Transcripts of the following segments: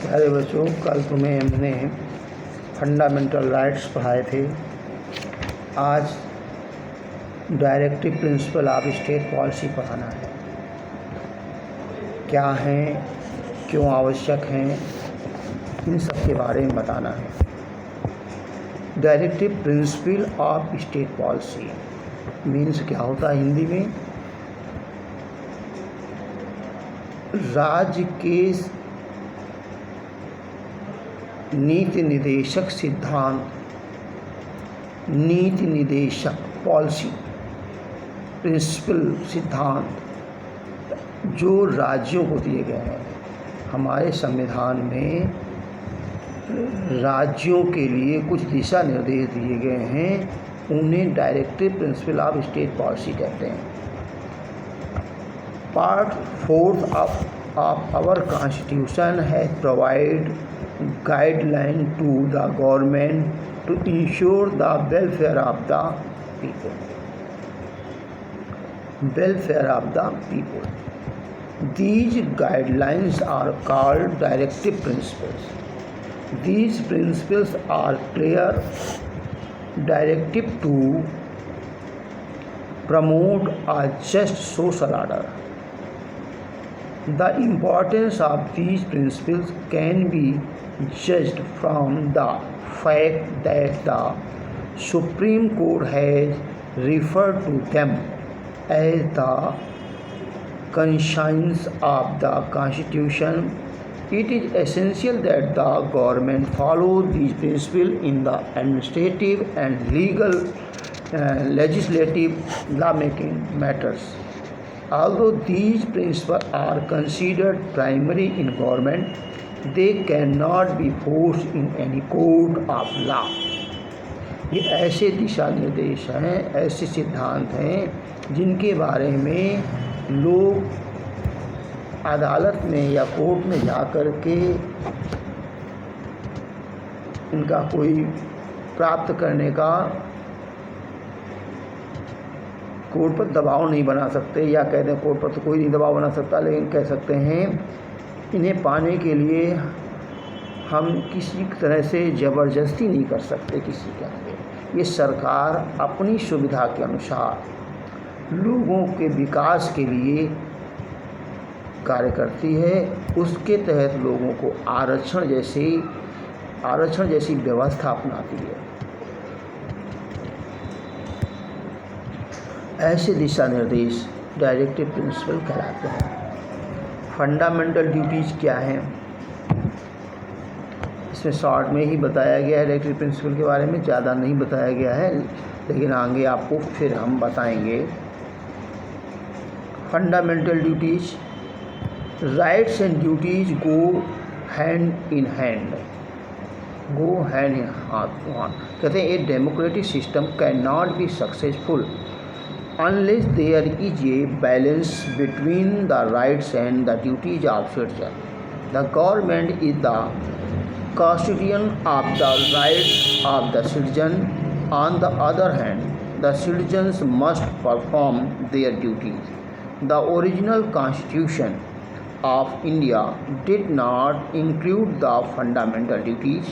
प्यारे बच्चों, कल तुम्हें हमने फंडामेंटल राइट्स पढ़ाए थे। आज directive principle of state policy पढ़ाना है। क्या हैं, क्यों आवश्यक हैं, इन सब के बारे में बताना है। Directive principle of state policy means क्या होता है हिंदी में? राज्य के नीति निर्देशक सिद्धांत, नीति निर्देशक पॉलिसी प्रिंसिपल सिद्धांत जो राज्यों को दिए गए हैं। हमारे संविधान में राज्यों के लिए कुछ दिशा निर्देश दिए गए हैं, उन्हें directive principle of state policy कहते हैं। Part 4 of our constitution has provide guideline to the government to ensure the welfare of the people. Welfare of the people. These guidelines are called directive principles. These principles are clear directive to promote a just social order. The importance of these principles can be judged from the fact that the Supreme Court has referred to them as the conscience of the Constitution. It is essential that the government follow these principles in the administrative and legislative lawmaking matters. Although these principles are considered primary in government, they cannot be forced in any court of law. ये ऐसे दिशा निर्देश हैं, ऐसे सिद्धांत हैं जिनके बारे में लोग अदालत में या कोर्ट में जाकर के इनका कोई प्राप्त करने का कोर्ट पर दबाव नहीं बना सकते, या कहते हैं कोर्ट पर तो कोई नहीं दबाव बना सकता, लेकिन कह सकते हैं इन्हें पाने के लिए हम किसी तरह से ज़बरदस्ती नहीं कर सकते किसी के आगे। ये सरकार अपनी सुविधा के अनुसार लोगों के विकास के लिए कार्य करती है। उसके तहत लोगों को आरक्षण जैसी व्यवस्था अपनाती है। ऐसे दिशा निर्देश डायरेक्टिव प्रिंसिपल कहलाते हैं। फंडामेंटल ड्यूटीज़ क्या हैं, इसमें शॉर्ट में ही बताया गया है। डायरेक्टिव प्रिंसिपल के बारे में ज़्यादा नहीं बताया गया है, लेकिन आगे आपको फिर हम बताएंगे। Fundamental duties, rights and duties go hand in hand. कहते हैं a democratic system can not be successful unless there is a balance between the rights and the duties of citizens. The government is the custodian of the rights of the citizen. On the other hand, the citizens must perform their duties. The original Constitution of India did not include the fundamental duties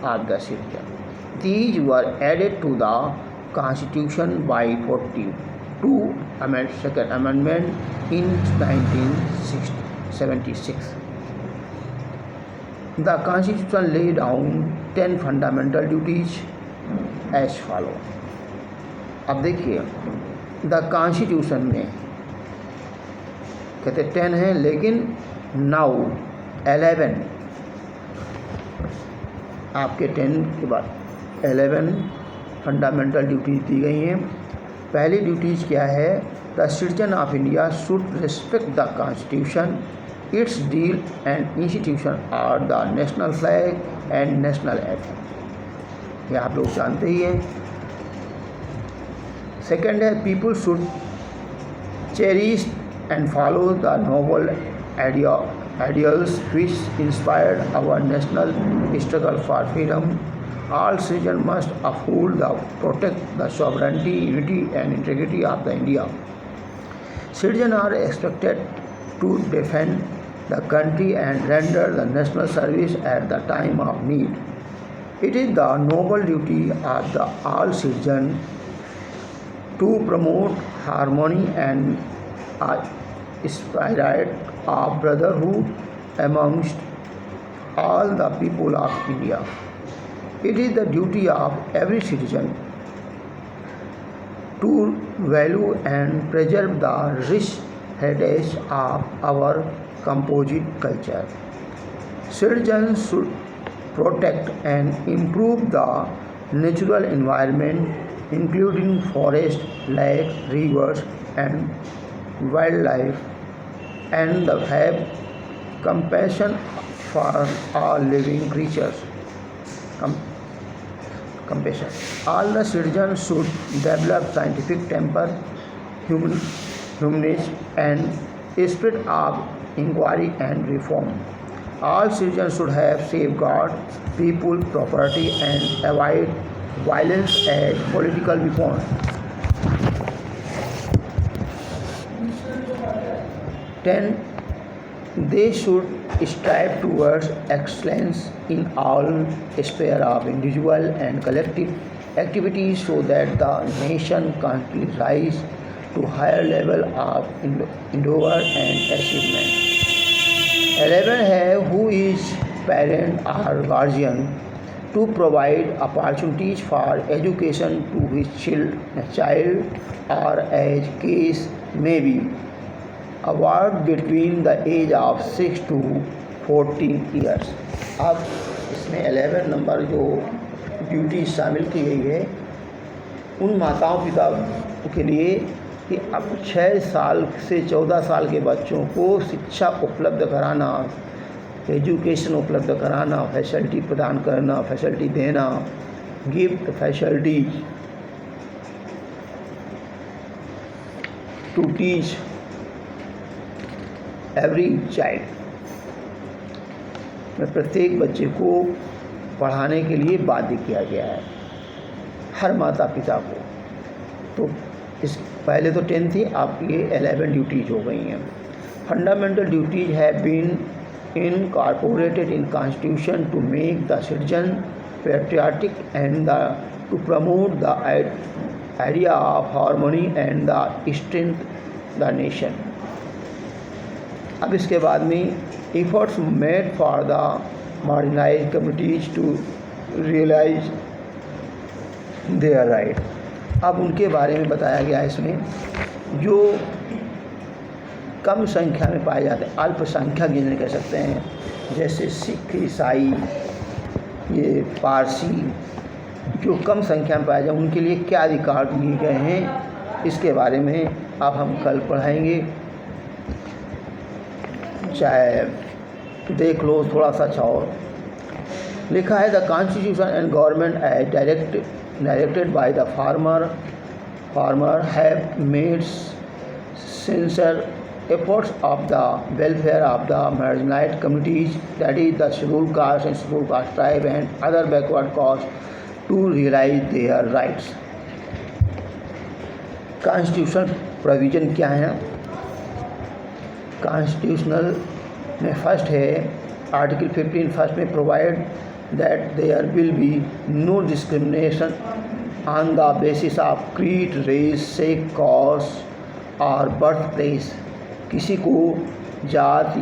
of the citizen. These were added to the Constitution by 42 Second Amendment in 1976. The Constitution laid down 10 fundamental duties as follows. अब देखिए, the constitution में कहते 10 हैं, लेकिन now 11 आपके 10 के बाद 11 fundamental duties दी गई हैं। पहली ड्यूटीज़ क्या है? The citizen of India should respect the constitution, its ideals and institution are the national flag and national anthem. ये आप लोग जानते ही हैं। सेकेंड है, people should cherish and follow the noble ideals which inspired our national struggle for freedom. All citizens must uphold protect the sovereignty, unity and integrity of the India. Citizens are expected to defend the country and render the national service at the time of need. It is the noble duty of the all citizens to promote harmony and a spirit of brotherhood amongst all the people of India. It is the duty of every citizen to value and preserve the rich heritage of our composite culture. Citizens should protect and improve the natural environment, including forests, lakes, rivers, and wildlife, and have compassion for all living creatures. Compassion. All the citizens should develop scientific temper, humanism, and spirit of inquiry and reform. All citizens should have safeguard people, property, and avoid violence as political weapon. 10. They should strive towards excellence in all spheres of individual and collective activities so that the nation can rise to higher level of endeavor and achievement. 11 है who is parent or guardian to provide opportunities for education to his child or as case may be. Award between the age of 6 to 14 years. अब इसमें 11 number जो duty शामिल की गई है उन माताओं पिता के लिए कि अब 6 साल से 14 साल के बच्चों को शिक्षा उपलब्ध कराना, एजुकेशन उपलब्ध कराना, फैसिलिटी प्रदान करना, फैसिलिटी देना, gift facility to teach every child में प्रत्येक बच्चे को पढ़ाने के लिए बाध्य किया गया है, हर माता पिता को। तो इस पहले तो 10 थी, अब ये 11 ड्यूटीज हो गई हैं। Fundamental duties have been incorporated in constitution to make the citizen patriotic and to promote the idea of harmony and the strength the nation. अब इसके बाद में efforts made for the marginalized communities to realize their right. अब उनके बारे में बताया गया है इसमें जो कम संख्या में पाए जाते हैं, अल्पसंख्यक जिन्हें कह सकते हैं, जैसे सिख, ईसाई, ये पारसी, जो कम संख्या में पाए जाए उनके लिए क्या अधिकार दिए गए हैं, इसके बारे में अब हम कल पढ़ाएंगे। चाहे देख लो थोड़ा सा अच्छा और लिखा है the constitution and government as directed by the former have made sincere efforts of the welfare of the marginalized communities, that is the scheduled caste and scheduled caste tribe and other backward castes, to realize their rights. Constitutional provision क्या है? Constitutional में first है article 15 first में provide that there will be no discrimination on the basis of creed, race, sex, caste और birth place. किसी को जाति,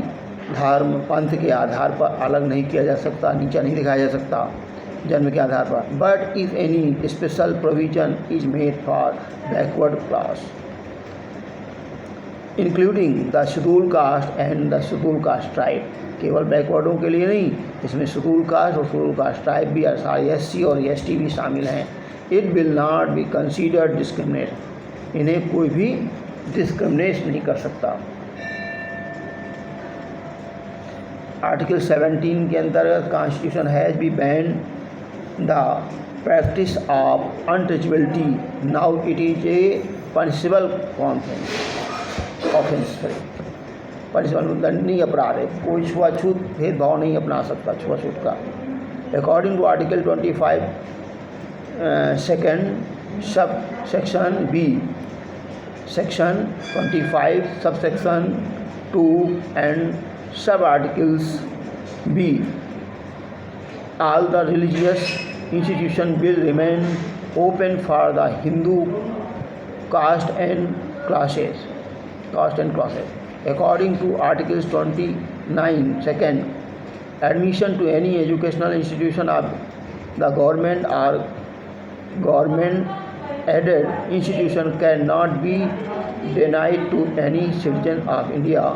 धर्म, पंथ के आधार पर अलग नहीं किया जा सकता, नीचा नहीं दिखाया जा सकता जन्म के आधार पर। But if any special provision is made for backward class including the schedule caste and the schedule caste tribe, केवल बैकवर्डों के लिए नहीं, इसमें शेड्यूल कास्ट और शेड्यूल कास्ट ट्राइब भी, SC और ST भी शामिल हैं। It will not be considered discriminate, इन्हें कोई भी डिस्क्रिमिनेट नहीं कर सकता। आर्टिकल 17 के अंतर्गत constitution has B ban the practice of untouchability, now it is a punishable offence, punishable दंडनीय अपराध है, कोई छुआछूत भेदभाव नहीं अपना सकता छुआछूत का। According to article 25 second subsection B, section 25 subsection 2 and Sub-articles B. All the religious institutions will remain open for the Hindu caste and classes. According to Articles 29, second, admission to any educational institution of the government or government-aided institution cannot be denied to any citizen of India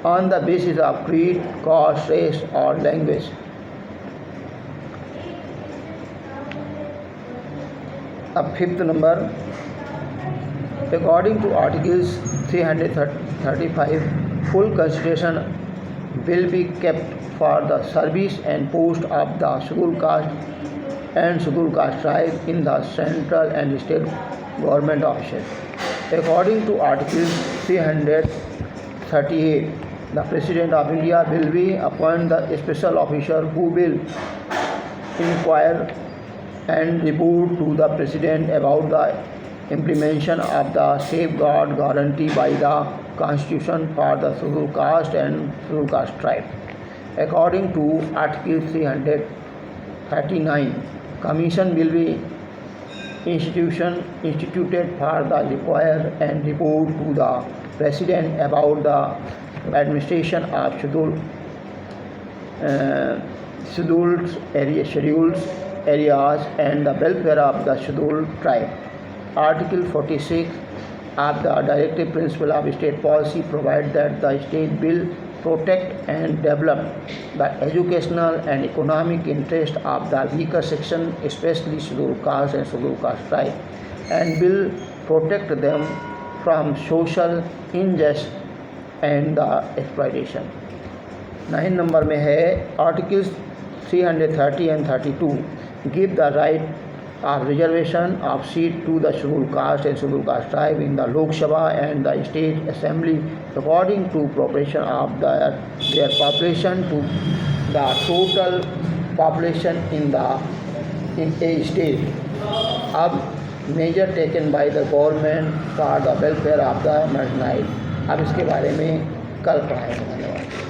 on the basis of creed, caste, race, or language. Fifth number, according to Articles 335, full consideration will be kept for the service and post of the scheduled caste and scheduled caste tribe in the central and state government offices. According to Article 338, the President of India will be appoint the special officer who will inquire and report to the President about the implementation of the safeguard guarantee by the Constitution for the scheduled caste and scheduled caste tribe. According to Article 339, Commission will be instituted for the require and report to the President about the administration of scheduled areas and the welfare of the scheduled tribe. Article 46 of the Directive Principle of State Policy provides that the state will protect and develop the educational and economic interest of the weaker section, especially scheduled caste and scheduled caste tribe, and will protect them from social injustice and the exploitation. 9 number में है Articles 330 and 32 give the right of reservation of seat to the scheduled caste and scheduled caste tribe in the Lok Sabha and the State Assembly according to proportion of their population to the total population in a state. अब measure taken by the government for the welfare of the marginalized. अब इसके बारे में कल पढ़ाएंगे। धन्यवाद।